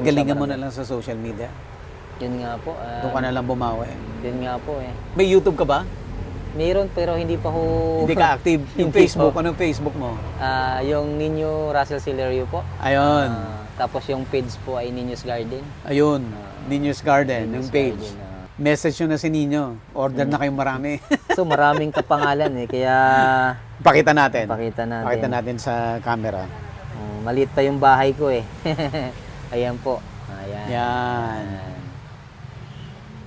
Galingan mo na lang sa social media. Yun nga po. Doon ka na lang bumawi. Yun nga po eh. May YouTube ka ba? Mayroon pero hindi pa ho... Hindi ka active. Yung Hindi Facebook, po. anong Facebook mo? Yung Nino Russell Silerio po. Ayun. Tapos yung page po ay Nino's Garden. Ayun. Nino's Garden, yung Nino's page. Garden, Message nyo na si Nino. Order na kayong marami. So maraming kapangalan eh. Kaya Pakita natin. pakita natin. Pakita natin sa camera. Maliit pa yung bahay ko eh. Ayan po. Ayan. Yan.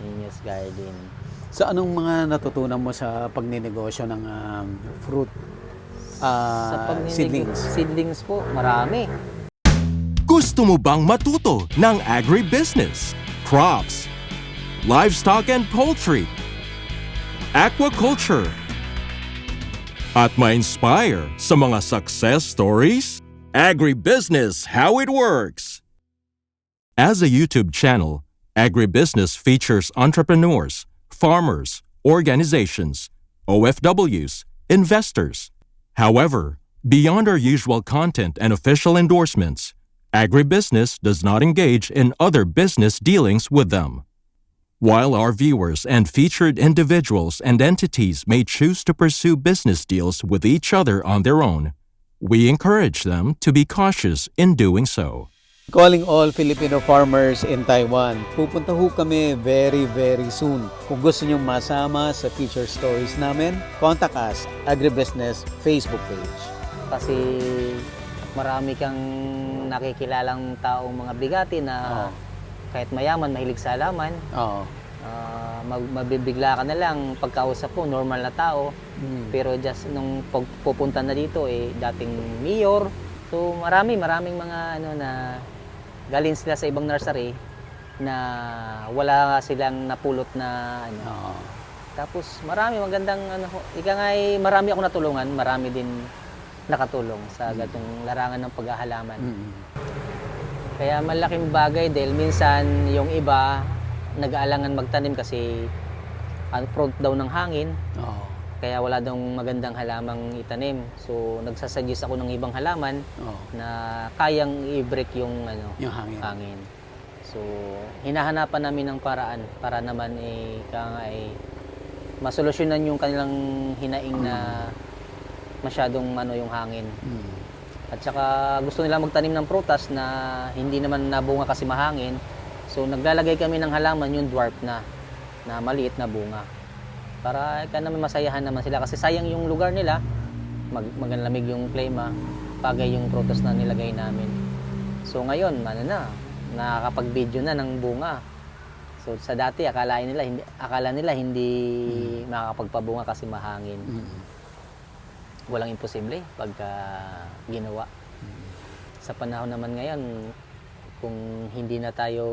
Nino's Garden. So anong mga natutunan mo sa pagninegosyo ng fruit seedlings? Seedlings po, marami. Gusto mo bang matuto ng agribusiness, crops, livestock and poultry, aquaculture, at ma-inspire sa mga success stories? Agribusiness How It Works! As a YouTube channel, Agribusiness features entrepreneurs, farmers, organizations, OFWs, investors. However, beyond our usual content and official endorsements, Agribusiness does not engage in other business dealings with them. While our viewers and featured individuals and entities may choose to pursue business deals with each other on their own, we encourage them to be cautious in doing so. Calling all Filipino farmers in Taiwan. Pupunta ho kami very soon. Kung gusto nyong masama sa feature stories namin, contact us, Agribusiness Facebook page. Kasi marami kang nakikilalang taong mga bigati na kahit mayaman, mahilig sa halaman. Oo. Mabibigla ka na lang pagkausap mo, normal na tao. Pero just nung pupunta na dito dating mayor. So maraming mga na galing sila sa ibang nursery na wala silang napulot na Tapos marami magandang marami ako natulungan, marami din nakatulong sa gatong larangan ng paghahalaman. Kaya malaking bagay dahil minsan yung iba nag-aalangan magtanim kasi prone daw ng hangin. Kaya wala daw magandang halamang itanim. So nagsasuggest ako ng ibang halaman na kayang i-break yung hangin. So hinahanapan namin ng paraan para naman masolusyonan yung kanilang hinaing na masyadong yung hangin. At saka gusto nila magtanim ng prutas na hindi naman nabunga kasi mahangin. So naglalagay kami ng halaman yung dwarf na maliit na bunga. Para naman masayahan naman sila kasi sayang yung lugar nila. Maglamig yung klima, bagay yung prutas na nilagay namin. So ngayon, nakakapag-video na ng bunga. So sa dati akala nila hindi makakapagpabunga kasi mahangin. Walang imposible pagka ginawa. Sa panahon naman ngayon, kung hindi na tayo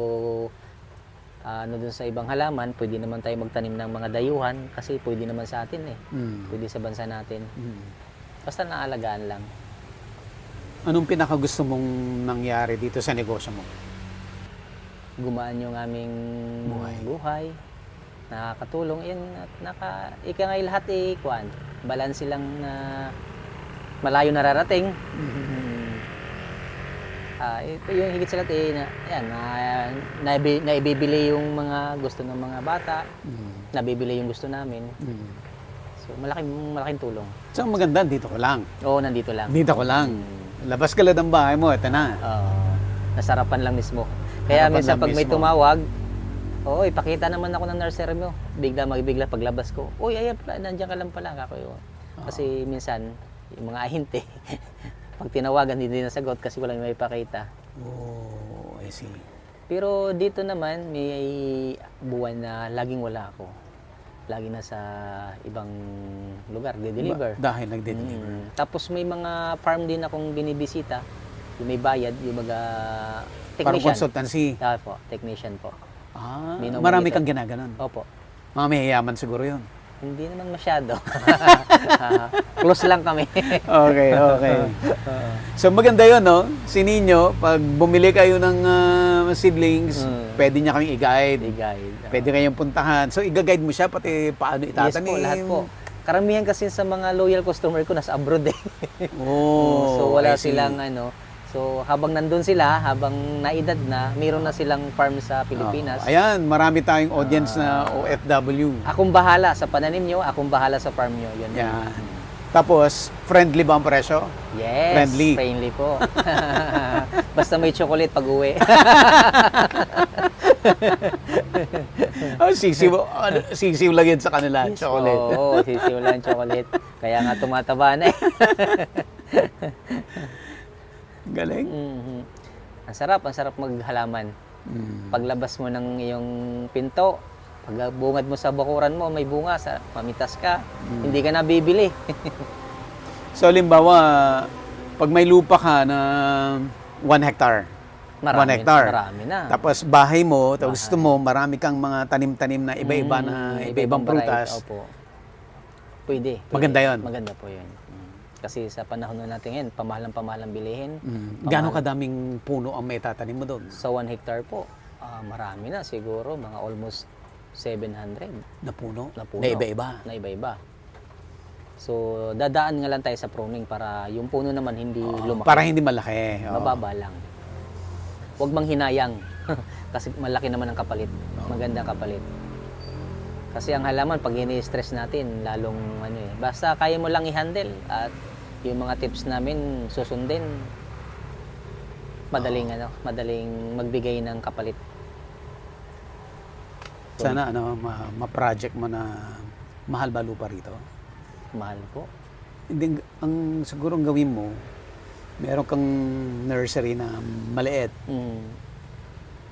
dun sa ibang halaman, pwede naman tayo magtanim ng mga dayuhan kasi pwede naman sa atin pwede sa bansa natin. Basta naalagaan lang. Anong pinakagusto mong nangyari dito sa negosyo mo? Gumaan yung aming buhay. Nakakatulong yan at lahat balance lang na malayo nararating. Ito yung higit sa lahat naibibili yung mga gusto ng mga bata, nabibili yung gusto namin. So malaking tulong. So maganda, dito ko lang. Oo, nandito lang. Dito ko lang. Labas ka lang ng bahay mo, ito na. Nasarapan lang mismo. Kaya Harapan minsan lang pag may mismo. tumawag, ipakita naman ako ng nursery mo. Bigla paglabas ko. Ayan pala, nandiyan ka lang pala. Kasi minsan, yung mga ahinte, pag tinawagan, hindi nasagot kasi walang may ipakita. I see. Pero dito naman, may buwan na laging wala ako. Lagi na sa ibang lugar, de-deliver. Dahil nagde-deliver. Tapos may mga farm din akong binibisita. Yung may bayad, yung Parang technician. consultancy. Po, technician po. Minumulita. Marami kang ginaganon. Opo. Mga mayayaman siguro yun. Hindi naman masyado. Close lang kami. Okay. So maganda yun, no? Si Nino, pag bumili kayo ng seedlings, pwede niya kaming i-guide. Pwede kayong puntahan. So i-guide mo siya pati paano itatanim. Yes po, lahat po. Karamihan kasi sa mga loyal customer ko nasa abroad . Oh, So wala I see. silang So, habang nandun sila, habang naedad na, mayroon na silang farm sa Pilipinas. Ayan, marami tayong audience na OFW. Akong bahala sa pananim nyo, akong bahala sa farm nyo. Yun. Yan. Tapos, friendly ba ang presyo? Yes, Friendly. friendly po. Basta may chocolate pag uwi. Sisiw lang yan sa kanila, chocolate. Oo, sisiw lang chocolate. Kaya nga tumataba na eh. Galing. Mhm. Ang sarap maghalaman. Paglabas mo ng iyong pinto, pag bungad mo sa bakuran mo, may bunga, mamitas ka, hindi ka na bibili. So, halimbawa, pag may lupa ka na 1 hectare, 1 hectare. Marami na. Tapos bahay mo, tapos gusto mo, marami kang mga tanim-tanim na iba-iba na iba-ibang prutas. variety. Opo. Pwede. Maganda yun. Maganda po yun. Kasi sa panahon na natin ngayon, pamahalang bilihin. Gano'ng kadaming puno ang may tatanim mo doon? Sa 1 hectare po, marami na siguro, mga almost 700 Na puno? na puno. Na iba-iba? Na iba-iba. So, dadaan nga lang tayo sa pruning para yung puno naman hindi lumaki. Para hindi malaki. Oo. Mababa lang. Huwag mang hinayang. Kasi malaki naman ang kapalit. Magandang kapalit. Kasi ang halaman, pag ini-stress natin, lalong basta kaya mo lang i-handle at yung mga tips namin susundin, madaling magbigay ng kapalit. Sana ma-project mo na mahal ba lupa rito? Mahal po. Hindi, ang siguro ang gawin mo, meron kang nursery na maliit.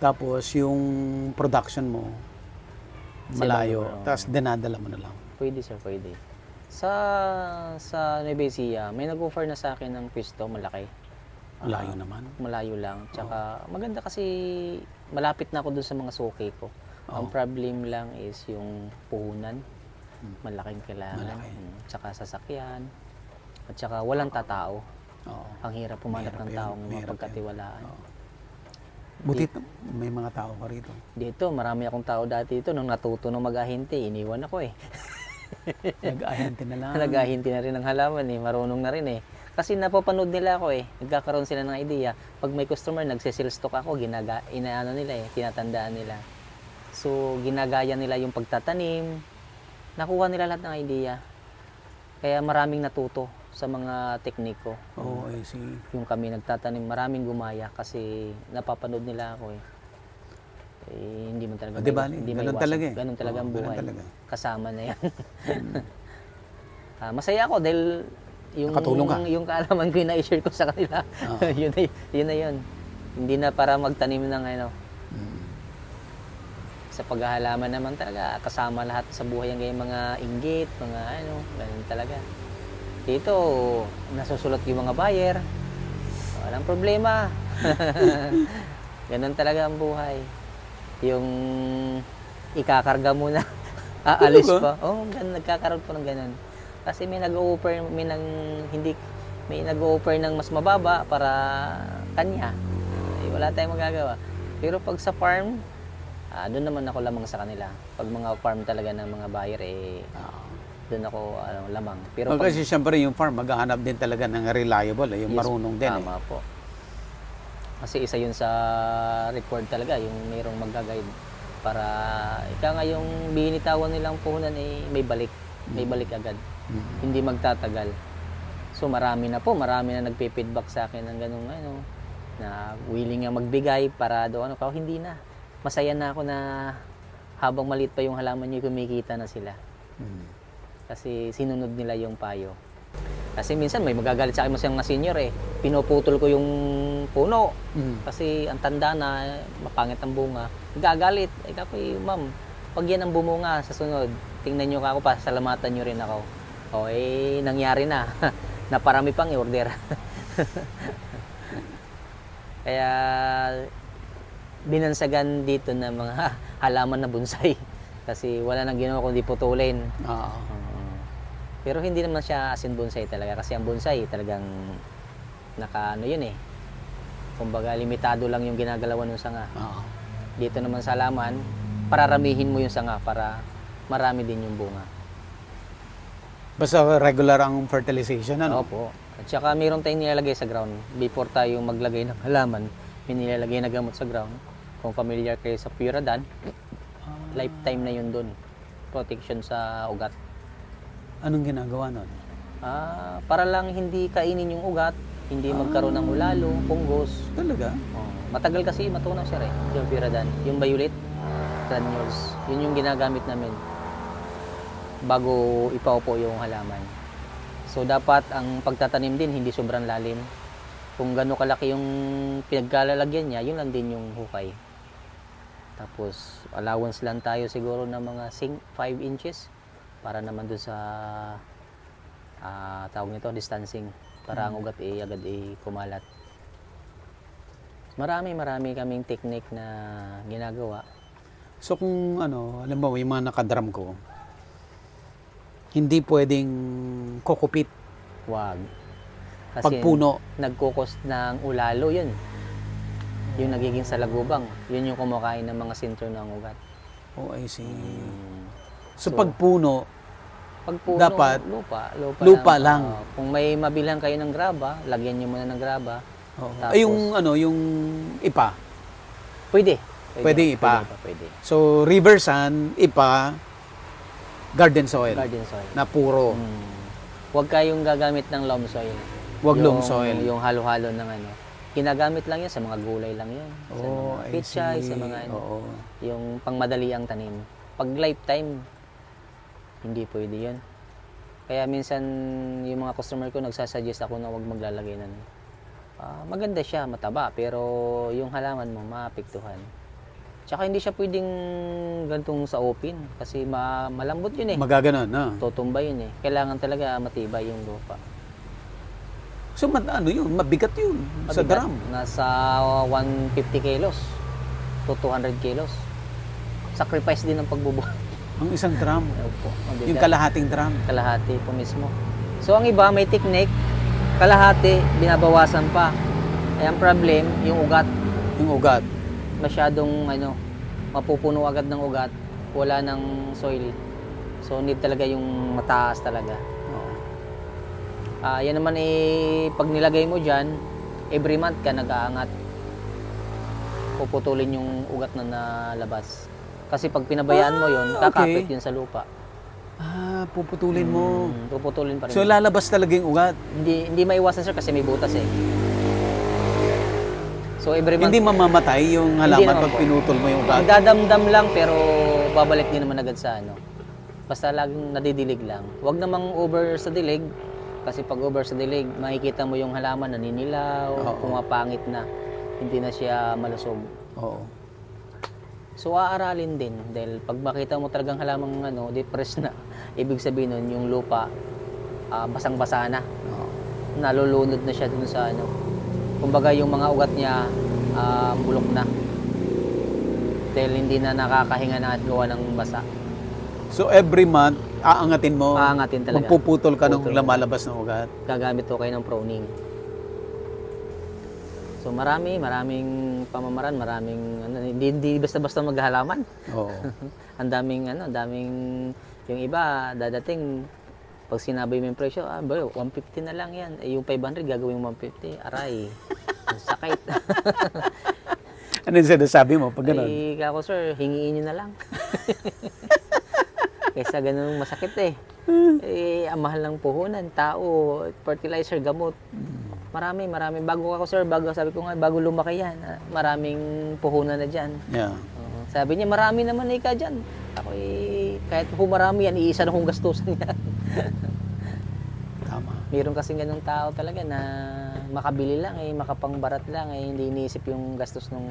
Tapos yung production mo, malayo. Tapos dinadala mo na lang. Pwede sir, pwede. Sa Nueva Ecija, may nag-offer na sa akin ng pwesto, malaki. Malayo naman. Malayo lang. Tsaka maganda kasi malapit na ako dun sa mga suki ko. Ang problem lang is yung puhunan. Malaking kailangan. Malaki. Tsaka sasakyan. At tsaka walang tatao. Oo. Ang hirap pumanap ng taong Mahirap mapagkatiwalaan. Butit may mga tao ka rito. Dito, marami akong tao dati dito. Nung natuto nung mag-ahinti, iniwan ako eh. Nag-ahente na lang. Nag-ahinti na rin ng halaman eh. Marunong na rin eh. Kasi napapanood nila ako eh. Nagkakaroon sila ng idea. Pag may customer, nagsisil stock ako, inaano nila eh, tinatandaan nila. So, ginagaya nila yung pagtatanim. Nakuha nila lahat ng idea. Kaya maraming natuto sa mga tekniko. Oo, I see. Yung kami nagtatanim, maraming gumaya kasi napapanood nila ako eh. Hindi man talaga. Di ba? Hindi Ganun maiwasan. talaga eh. Ganun talaga ang Ganun buhay. talaga. Kasama na yan. Masaya ako dahil yung Nakatulong ka. yung kaalaman ko yung na-share ko sa kanila. Yun na yun. Hindi na para magtanim ng sa paghahalaman naman talaga kasama lahat sa buhay ang mga inggit, mga ganun talaga. Dito nasusulat yung mga buyer. Walang problema. Ganun talaga ang buhay. Yung ikakarga muna, aalis pa. Nagkakaroon po ng ganun. Kasi may nag-offer, may nag-offer ng mas mababa para kanya. Wala tayong magagawa. Pero pag sa farm, doon naman ako lamang sa kanila. Pag mga farm talaga ng mga buyer, doon ako lamang. Pero kasi siyempre yung farm, maghahanap din talaga ng reliable, yung marunong din. Tama po. Kasi isa yun sa record talaga, yung mayroong mag-guide para ika nga yung binitawan nilang puhunan may balik agad. Hindi magtatagal. So marami na nagpe-feedback sa akin ng ganung na willing nga magbigay para doon hindi na. Masaya na ako na habang maliit pa yung halaman niyo, kumikita na sila. Kasi sinunod nila yung payo. Kasi minsan may magagalit sa akin mga senior pinuputol ko yung puno. Kasi ang tanda na, mapangit ang bunga. Gagalit. Ma'am, pag yan ang bumunga sa sunod, tingnan nyo ako, pasalamatan nyo rin ako. Nangyari na. Naparami pang i-order. Kaya, binansagan dito na mga halaman na bonsai. Kasi wala nang ginawa kundi putulin. Pero hindi naman siya as in bonsai talaga. Kasi ang bonsai talagang kumbaga limitado lang yung ginagalawan ng sanga. Dito naman sa halaman, pararamihin mo yung sanga para marami din yung bunga. Basta regular ang fertilization, Opo. At saka mayroon tayong nilalagay sa ground. Before tayo maglagay ng halaman, may nilalagay na gamot sa ground. Kung familiar kayo sa Puradan, lifetime na yun doon. Protection sa ugat. Anong ginagawa nun? Para lang hindi kainin yung ugat, hindi magkaroon ng hulalo, punggos. Talaga? Matagal kasi matunaw sir yung Puradan. Yung violet granules, yun yung ginagamit namin bago ipaupo yung halaman. So dapat ang pagtatanim din hindi sobrang lalim. Kung gaano kalaki yung pinagkalalagyan niya, yun lang din yung hukay. Tapos allowance lang tayo siguro ng mga 5 inches para naman doon sa tawag nito distancing para ang ugat agad kumalat. Marami kaming technique na ginagawa. So kung alam mo, yung mga nakadrum ko, hindi pwedeng kukupit. Wag. Kasi Pagpuno. nagkukos ng ulalo yun. Yung nagiging salagubang, yun yung kumakain ng mga sintro ng ugat. Oh, I see. So, So, pagpuno, Pagpuno, dapat lupa lang. Kung may mabilhan kayo ng graba, lagyan nyo muna ng graba. oo. Tapos- Ay, yung ipa. Pwede. Pwede ipa. Pwede. So, river sand, ipa, garden soil. Garden soil. Na puro. Huwag kayong gagamit ng loam soil. Huwag loam soil. Yung halo-halo ng Ginagamit lang yan sa mga gulay lang yan. Sa Oh, mga I pichay, see. sa mga Oo. yung pangmadali ang tanim. Pag lifetime, hindi pwede yun. Kaya minsan yung mga customer ko nagsasuggest ako na huwag maglalagay ng maganda siya, mataba, pero yung halaman mo maapektuhan. Tsaka hindi siya pwedeng gantong sa open kasi malambot yun eh. Magaganon, no? Tutumba yun eh. Kailangan talaga matibay yung lupa. So, yun? Mabigat yun sa Mabigat. drum. Nasa 150 kilos to 200 kilos. Sacrifice din ang pagbubuhat. Ang isang drum. Opo, mabigat. Yung kalahating drum. Kalahati po mismo. So ang iba may technique, kalahati binabawasan pa. Ay ang problem, yung ugat Yung ugat. masyadong mapupuno agad ng ugat, wala ng soil. So need talaga yung mataas talaga. Oo. Yan naman pag nilagay mo diyan, every month ka nag-aangat. Puputulin yung ugat na nalabas. Kasi pag pinabayaan mo yon, kakapit okay. yun sa lupa. Puputulin mo. Puputulin pa rin. So, lalabas talaga yung ugat. Hindi maiwasan sir kasi may butas eh. So every month, Hindi mamamatay yung Hindi halaman naman pag po. pinutol mo yung ugat. magdadamdam lang pero babalik din naman agad sa Basta laging nadidilig lang. Huwag namang over sa dilig kasi pag over sa dilig, makikita mo yung halaman naninilaw, Oo. pumapangit na, hindi na siya malusog. Oo. So aaralin din dahil pag makita mo talagang halamang depressed na, ibig sabihin nun yung lupa basang-basa na. Oo. Nalulunod na siya dun sa kumbaga yung mga ugat niya bulok na dahil hindi na nakakahinga na at gawa ng basa. So, every month, aangatin mo. Aangatin talaga. Magpuputol ka ng Putol. lumalabas ng ugat. Gagamit ko kayo ng pruning. So maraming pamamaraan, hindi basta-basta maghalaman. Oo. Ang daming yung iba dadating pag sinabi mo yung presyo, boy, 150 na lang yan. Yung 500 gagawin mo 150. Aray. Ang sakit. Ano yung sinasabi mo pag gano'n? Ay, kako sir, hingiin nyo na lang. Kaysa ganun masakit eh. Ang mahal ng puhunan, tao, fertilizer, gamot. Marami. Bago sabi ko nga, bago lumaki yan, maraming puhunan na dyan. Yeah. Sabi niya, marami naman ka dyan. Ako kahit marami yan, iisa na kong gastusan yan. Tama. Meron kasing ganung tao talaga na makabili lang makapangbarat lang hindi iniisip yung gastos ng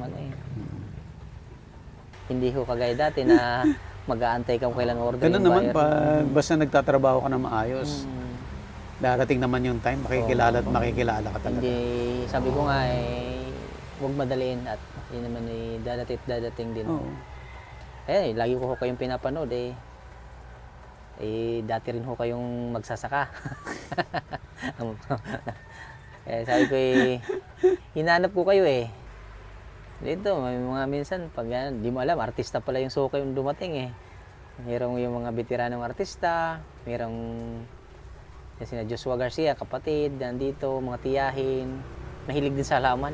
Hindi ko kagaya dati na mag-aantay ka kung kailan order Ganun yung naman, buyer. basta nagtatrabaho ka na maayos, darating naman yung time, makikilala at makikilala ka talaga. Hindi, sabi ko nga huwag madaliin at yun naman dadating din. Oo. Lagi ko kayong pinapanood dati rin kayong magsasaka. Sabi ko hinanap ko kayo Dito, may mga minsan, pag di mo alam, artista pala yung suka yung dumating Mayroong yung mga veteranong artista, mayroong Yan sina Joshua Garcia, kapatid, nandito, mga tiyahin. Mahilig din sa halaman.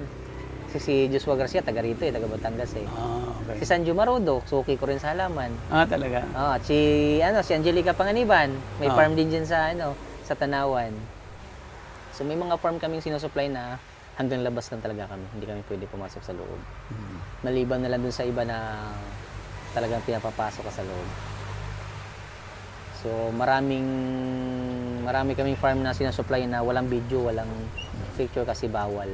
Kasi si Joshua Garcia, taga rito taga Batangas eh. Okay. Si Sanjo Marodo, suki ko rin sa halaman. Talaga? At si Angelica Panganiban, may farm din dyan sa, sa Tanawan. So may mga farm kaming sinusupply na hanggang labas lang talaga kami. Hindi kami pwede pumasok sa loob. Maliban na lang dun sa iba na talagang pinapapasok ka sa loob. So marami kaming farm na sinusupply na walang video, walang picture kasi bawal.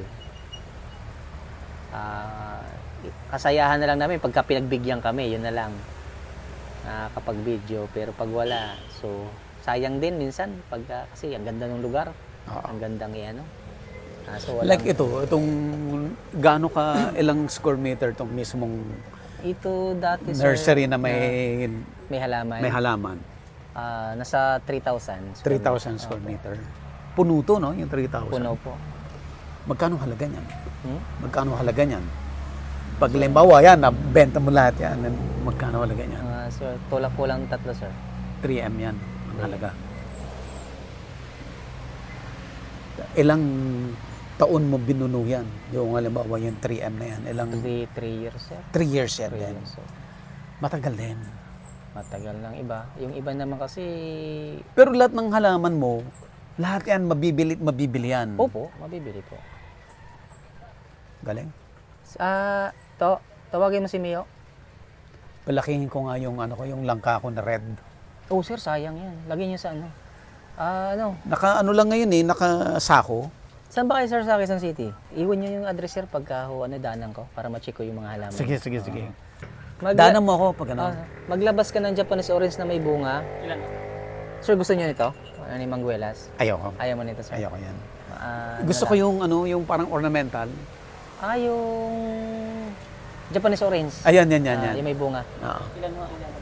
Kasayahan na lang namin pagka pinagbigyan kami, yun na lang. Kapag video, pero pag wala, so sayang din minsan kasi ang ganda ng lugar. Ang gandang so walang, Like itong gaano ka ilang square meter itong mismong ito dati nursery sir, na may halaman. may halaman. Nasa 3,000. 3,000 square meter. Puno to, no? Yung 3,000. Puno po. Magkano halaga niyan? Magkano halaga niyan? Pag limbawa yan, nabenta mo lahat yan, magkano halaga niyan? Sir, tulak po lang 3 sir. 3M yan, ang halaga. Ilang taon mo binuno yan? Yung halimbawa yung 3M na yan, ilang... 3 years sir. 3 years yan 3 din. years, sir. Matagal din. Matagal lang iba. Yung iba naman kasi... Pero lahat ng halaman mo, lahat yan mabibili yan. Opo, mabibili po. Galing. Tawagin mo si Mio. Palakihin ko nga yung yung langka ko na red. Oh sir, sayang yan. Lagyan niyo sa Naka lang ngayon nakasako. Saan ba kayo sir sa Quezon City? Iwan niyo yung address sir pagka daanan ko para ma-check ko yung mga halaman. Sige. Daanan mo ako pag maglabas ka ng Japanese orange na may bunga. Ilan? Sir, gusto niyo nito? Ni Manguelas? Ayoko. Ayaw mo nito sir? Ayoko yan. Gusto ko yung yung parang ornamental. Yung Japanese orange. Ayan. Yung may bunga. Oo.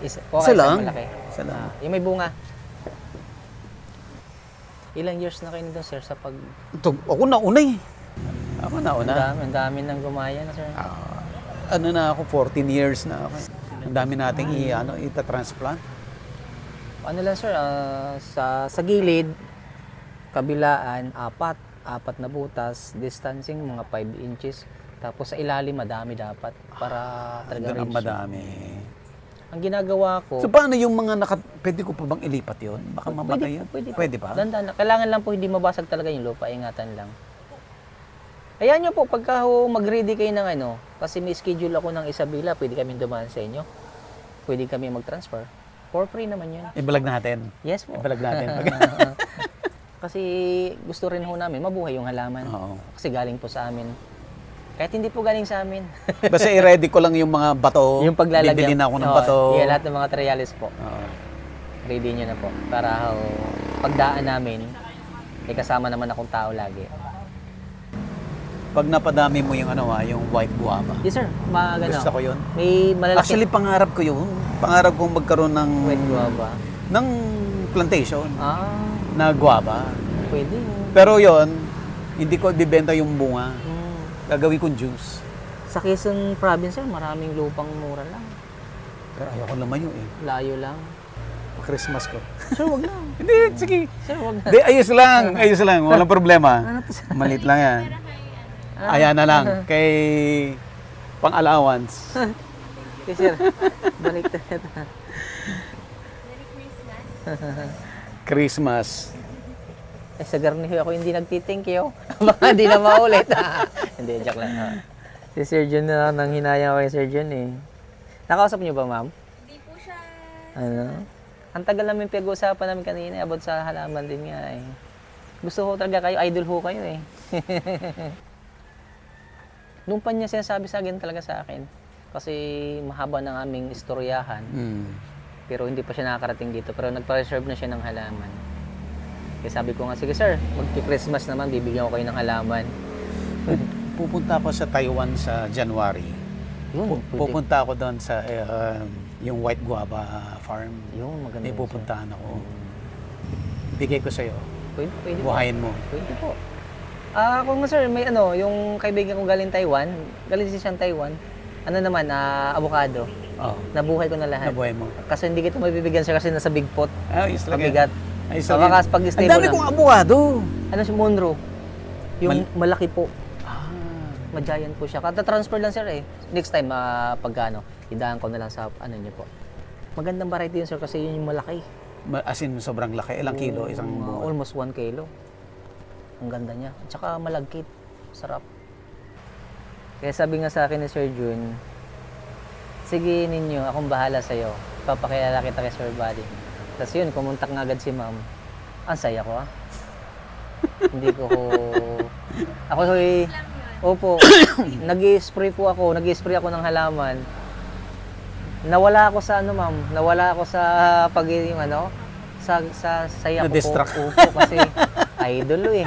Isa lang. Malaki. Isa lang. Yung may bunga. Ilang years na kayo nito sir sa pag... Ako nauna eh. Ako nauna. Ang dami nang gumaya na sir. Na ako, 14 years na ako. Ang dami nating ita-transplant. Ano lang sir, sa gilid, kabilaan, apat na butas, distancing mga 5 inches. Tapos sa ilalim, madami dapat para talaga Doon ang reach. madami. Ang ginagawa ko... So paano yung mga pwede ko pa bang ilipat yun? Baka mamatay yun? Pwede pa? Dandan. Kailangan lang po hindi mabasag talaga yung lupa, ingatan lang. Ayan nyo po, pagka mag-ready kayo ng kasi may schedule ako ng Isabela, pwede kami dumaan sa inyo. Pwede kami mag-transfer. For free naman yun. Ibalag natin. Yes po. Ibalag natin. Kasi gusto rin ho namin, mabuhay yung halaman. Oo. Kasi galing po sa amin. Kahit hindi po galing sa amin. Basta i-ready ko lang yung mga bato. Yung paglalagyan. Bibili na ako ng bato. Yeah, lahat ng mga trialis po. Oo. Ready nyo na po. Para pagdaan namin, may kasama naman akong tao lagi. Pag napadami mo yung yung white guava. Yes sir, Gusto ko yun. May malalaki. Actually, pangarap ko yun. Pangarap kong magkaroon ng... White guava. Ng plantation. Na Pwede. guava. Pwede. Pero yon hindi ko ibibenta yung bunga. Gagawin kong juice. Sa Quezon Province sir, maraming lupang mura lang. Pero ayoko lumayo eh. Layo lang. Christmas ko. Sir, wag lang. Hindi, sige. Sir, wag na. Hindi, ayos lang. Walang problema. Malit lang yan. Ayan na lang. Kay pang-allowance. Okay, sir. Balik na ito. Christmas. Sa Garniho ako hindi nagti-thank you. Baka hindi na maulit. Hindi, joke lang. Si Sir John na nang hinayang ako kay Sir John eh. Nakausap niyo ba, ma'am? Hindi po siya... Ang tagal namin pinag-uusapan namin kanina about sa halaman din nga eh. Gusto ko talaga kayo, idol ho kayo eh. Nung pa niya sinasabi sa akin talaga sa akin. Kasi mahaba ng aming istoryahan. Pero hindi pa siya nakakarating dito. Pero nagpa-reserve na siya ng halaman. Kaya sabi ko nga, sige sir, magki-Christmas naman, bibigyan ko kayo ng halaman. Pupunta ako sa Taiwan sa January. Yun, Pupunta ako doon sa yung White Guava Farm. Yun, maganda. May pupuntahan ako. Bigay ko sa'yo. Pwede po. Buhayin mo. Pwede po. Kung sir, may yung kaibigan ko galing Taiwan, galing siyang Taiwan, avocado. Oh. Nabuhay ko na lahat. Nabuhay mo. Kasi hindi kita mabibigyan sir kasi nasa big pot. Ayos lang yan. Mabigat. Ay, Baka pag ang stable dami na. kong abogado. Ano si Monroe? Yung malaki po. Ah, Ma-giant po siya. Kata-transfer lang sir eh. Next time, pag ano, idaan ko na lang sa ano niyo po. Magandang variety yun sir kasi yun yung malaki. as in, sobrang laki. Ilang kilo isang bunga? Almost 1 kilo. Ang ganda niya. At saka malagkit. Sarap. Kaya sabi nga sa akin ni Sir Jun, sige ninyo, akong bahala sa'yo. Papakilala kita kay Sir Buddy. Tapos yun, kumontak nga agad si ma'am. Ang saya ko ah. Hindi ko Ako opo, nag-spray po ako. Nag-spray ako ng halaman. Nawala ako sa ano ma'am. Nawala ako sa pag yung ano, sa saya ko Na-distract. po. Opo, kasi idol eh.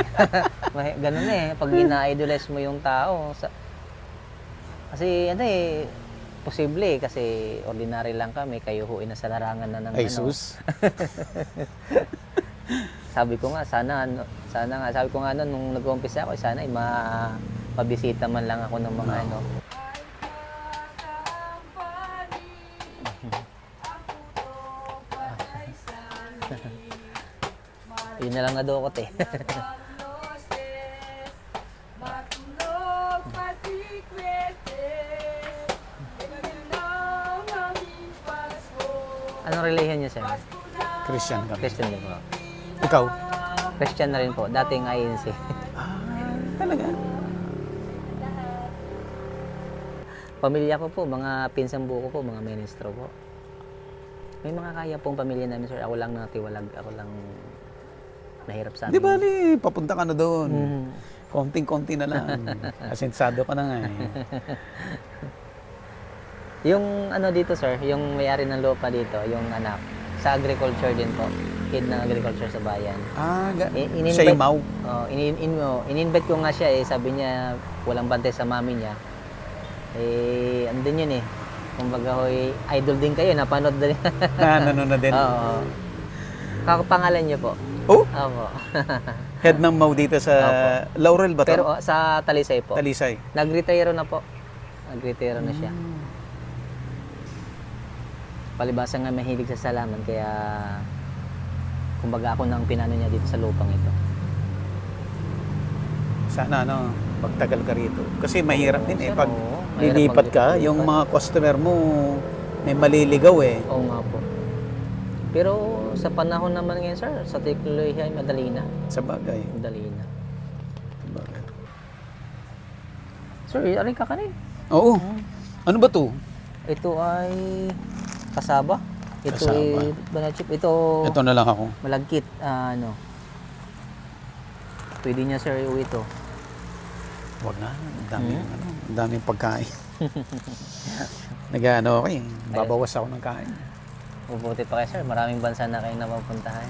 Ganun eh. Pag ina-idolize mo yung tao. Kasi ano eh, posible eh, kasi ordinary lang kami, kayo ho na sa larangan na ng Ay, ano. sus. Sabi ko nga, sana nga, sabi ko nga noon, nung nag-umpisa ako, sana mabisita man lang ako ng mga ano. Yun na lang nadukot eh. Anong religion niyo, sir? Christian kami. Christian din po. Ikaw? Christian na rin po. Dating INC. Talaga? Pamilya ko po, mga pinsan buo ko po, mga ministro po. May mga kaya pong pamilya namin, sir. Ako lang natiwalag. Ako lang nahirap sa amin. Di ba, papunta ka na doon. Mhm. Konting-konti na lang. Asensado ka na nga eh. Yung ano dito, sir, yung may-ari ng lupa dito, yung anak, sa agriculture din po. Kid ng agriculture sa bayan. Siya yung mau. In-invite ko nga siya eh. Sabi niya, walang bantay sa mami niya. Eh, andun yun eh. Kumbaga hoy, idol din kayo, napanood din. Nanonood din. Oo. Kakapangalan niyo po. Oh, Opo. head ng mau dito sa Laurel ba to? Pero sa Talisay po. Talisay. Nag-retire na po. Nag-retire na siya. Palibasa nga mahilig sa salaman, kaya kumbaga ako nang pinano niya dito sa lupang ito. Sana magtagal ka rito. Kasi mahirap din eh. sir, Pag oo. Mahirap lilipat ka, maglipat. yung mga customer mo may maliligaw eh. Oo nga po. Pero sa panahon naman ngayon, sir, sa teknolohiya ay madali na. Sa bagay. Madali na. Bagay. Sir, aray ka kanin. Oo. Ano ba to? Ito ay kasaba. Ito Kasaba. ay banana chip. Ito Ito na lang ako. malagkit. Ano. Pwede niya, sir, iuwi ito. Wag na. Ang daming pagkain. Nag-ano ako eh. Babawas ako ng kain. Mabuti pa kayo, sir. Maraming bansa na kayo napupuntahan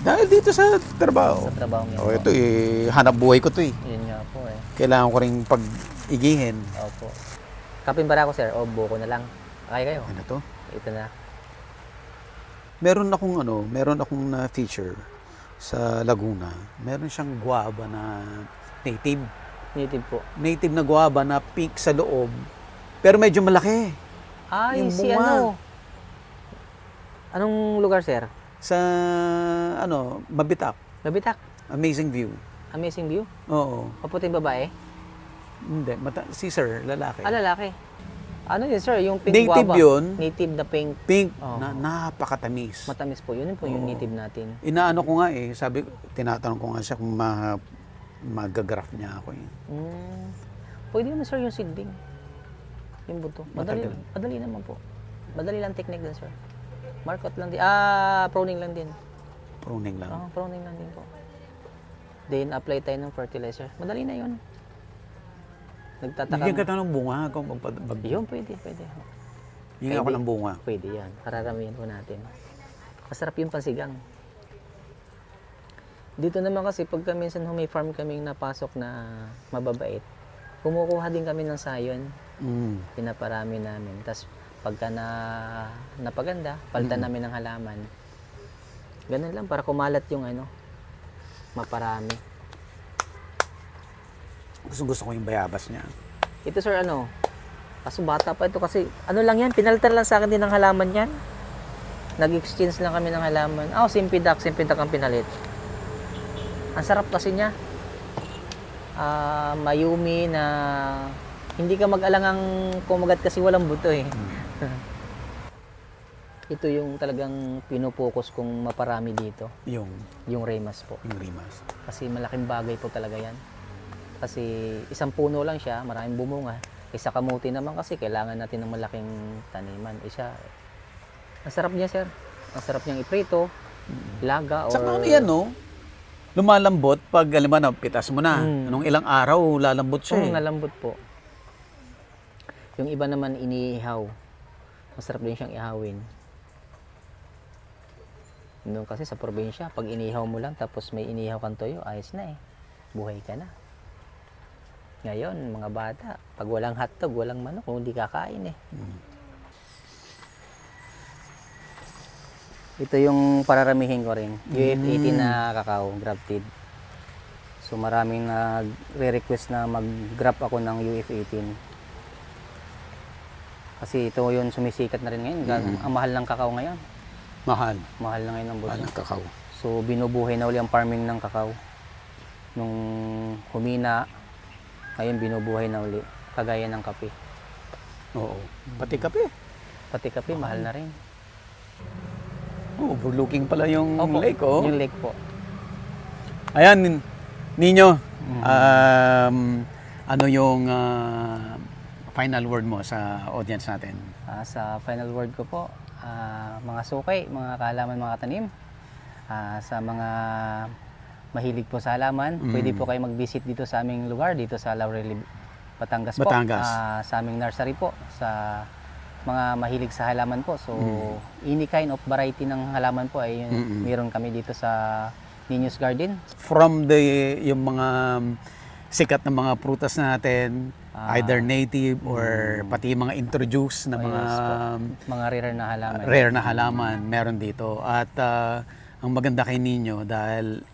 Dahil dito sa trabaho. sa trabaho niyo. Ito eh. Hanap buhay ko to eh. Yun nga po eh. Kailangan ko ring pag-igihin. Opo. Kapimbara ko, sir. O, buko na lang. Kaya kayo. Ano to? Ito na. Meron akong na feature sa Laguna. Meron siyang guava na native. Native po. Native na guava na pink sa loob. Pero medyo malaki. Ay, Yung si bunga. ano? Anong lugar, sir? Sa Mabitak. Gabitak. Amazing view. Amazing view. Oo. Paputing babae. Hindi. Si sir, lalaki. Lalaki. Ano yun, sir? Yung pink Native guava. yun. Native na pink. Pink Oo. na napakatamis. Matamis po. Yun po yung native natin. Inaano ko nga eh. Tinatanong ko nga siya kung magagraph niya ako eh. Pwede naman, sir, yung seedling. Yung buto. Matagal. Madali naman po. Madali lang technique din, sir. Markot lang din. Pruning lang din. Pruning lang. Pruning lang din po. Then, apply tayo ng fertilizer. Madali na yun. Nagtataka. Bigyan ka ng bunga kung Yun, pwede. Bigyan ako ng bunga. Pwede yan. Pararamihan po natin. Masarap yung pansigang. Dito naman kasi, pagka minsan may farm kaming napasok na mababait, kumukuha din kami ng sayon. Pinaparami namin. Tapos, pagka napaganda, palitan namin ng halaman. Ganun lang, para kumalat yung maparami. Gusto ko yung bayabas niya. Ito, sir, kaso bata pa ito kasi, lang yan, pinalitan lang sa akin din ng halaman yan. Nag-exchange lang kami ng halaman. Simpidak ang pinalit. Ang sarap kasi niya. Mayumi na hindi ka mag-alangang kumagat kasi walang buto eh. Ito yung talagang pinupokus kong maparami dito. Yung Remas po. Yung Remas. Kasi malaking bagay po talaga yan. Kasi isang puno lang siya, maraming bumunga. Isa kamuti naman kasi kailangan natin ng malaking taniman. Ang sarap niya, sir. Ang sarap niyang iprito, laga, or... Saka ano yan, no? Lumalambot pag, alam mo na, pitas mo na. Nung ilang araw, lalambot siya. Nalambot po. Yung iba naman iniihaw. Masarap din siyang ihawin. Doon kasi sa probinsya, pag inihaw mo lang tapos may inihaw kang toyo, ayos na eh. Buhay ka na. Ngayon, mga bata, pag walang hotdog, walang manok, hindi kakain eh. Ito yung pararamihin ko rin. UF18 na kakao, grafted. So maraming nagre-request na mag-graft ako ng UF18. Kasi ito yung sumisikat na rin ngayon. Ang mahal ng kakao ngayon. Mahal. Mahal na ngayon ang Mahal buto. ng kakao. So binubuhay na uli ang farming ng kakao. Nung humina, ngayon binubuhay na uli. Kagaya ng kape. Oo. Pati kape. Pati kape, mahal na rin. Overlooking pala yung Opo, lake, oh. yung lake po. Ayan, Ninyo. Ano yung final word mo sa audience natin? Sa final word ko po, mga sukay, mga kaalaman, mga tanim, sa mga mahilig po sa halaman, pwede po kayo mag-visit dito sa aming lugar, dito sa Laurel, Batangas po. Sa aming nursery po, sa mga mahilig sa halaman po. So, any kind of variety ng halaman po ay meron kami dito sa Niños Garden. From yung mga sikat na mga prutas natin, either native or pati yung mga introduced na mga rare na halaman meron dito. At ang maganda kay Ninyo dahil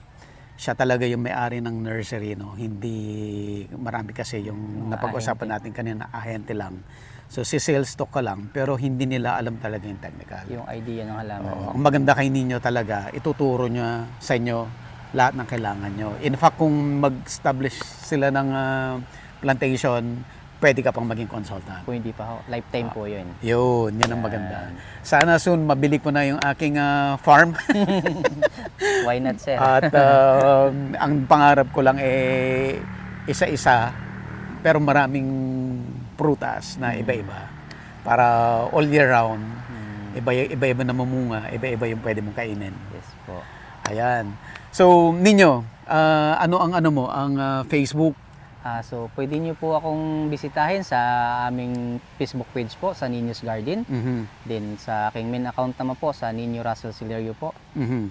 siya talaga yung may-ari ng nursery, no? Hindi marami kasi yung napag-usapan natin kanina, ahente lang. So si sales stock ka lang pero hindi nila alam talaga yung technical. Yung idea ng halaman. Ang maganda kay Ninyo talaga, ituturo niya sa inyo lahat ng kailangan nyo. In fact, kung mag-establish sila ng plantation, pwede ka pang maging consultant. Kung hindi pa ho, lifetime po yun. Yan ang maganda. Sana soon mabili ko na yung aking farm. Why not, sir? At ang pangarap ko lang isa-isa, pero maraming prutas na iba-iba. Para all year round, iba-iba na mamunga, iba-iba yung pwede mong kainin. Yes po. Ayan. So, Ninyo, ano ang Facebook? So, pwede nyo po akong bisitahin sa aming Facebook page po, sa Niños Garden. Then, sa aking main account naman po, sa Nino Russell Silerio po.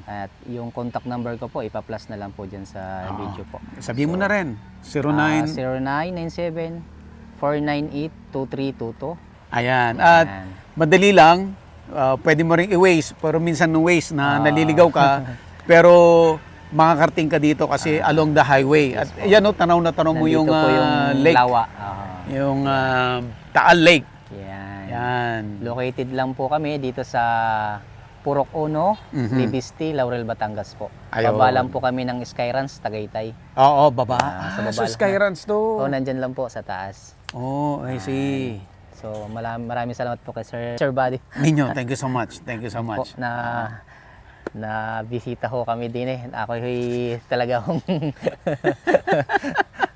At yung contact number ko po, ipa-plus na lang po dyan sa video po. Sabihin mo na rin. 0997-498-2322. Ayan. At madali lang, pwede mo rin i-waste. Pero minsan ng waste na naliligaw ka. Pero makakarating ka dito kasi along the highway. At yan o, tanaw na tanaw mo yung lake. Lawa. Yung Taal Lake. Yan. Located lang po kami dito sa Purok Uno, Libiste, Laurel, Batangas po. Baba lang po kami ng Skyruns, Tagaytay. Oo, baba. Sa baba So Skyruns to. nandyan lang po sa taas. I see. So maraming salamat po kay Sir Buddy. Ninyo, thank you so much. Thank you so much. Na bisita ho kami din eh. Ako talaga akong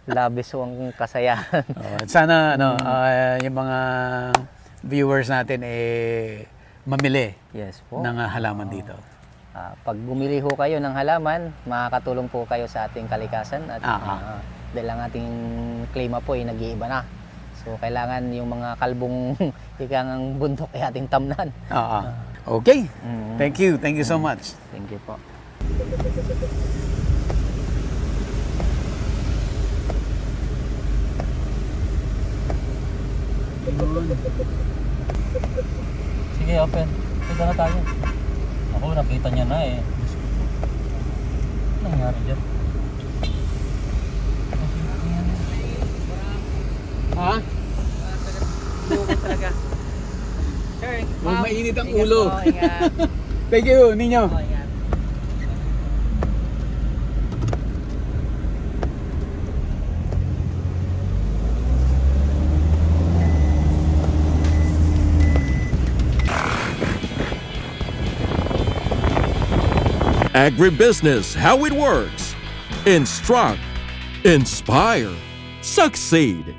labis ho ang kasayahan. Sana yung mga viewers natin mamili ng halaman dito. Pag bumili ho kayo ng halaman, makakatulong po kayo sa ating kalikasan at dahil ang ating klima po ay nag-iiba na. So kailangan yung mga kalbong higangang bundok ay ating tamnan. Okay. Thank you. Thank you so much. Thank you po. Sige, open. Punta na tayo. Ako, nakita niya na eh. Ano nangyari dyan? Ha? Talaga. Sir, Huwag mainit ang ulo. Ingat. Thank you, Ninyo. Agribusiness, how it works. Instruct, inspire, succeed.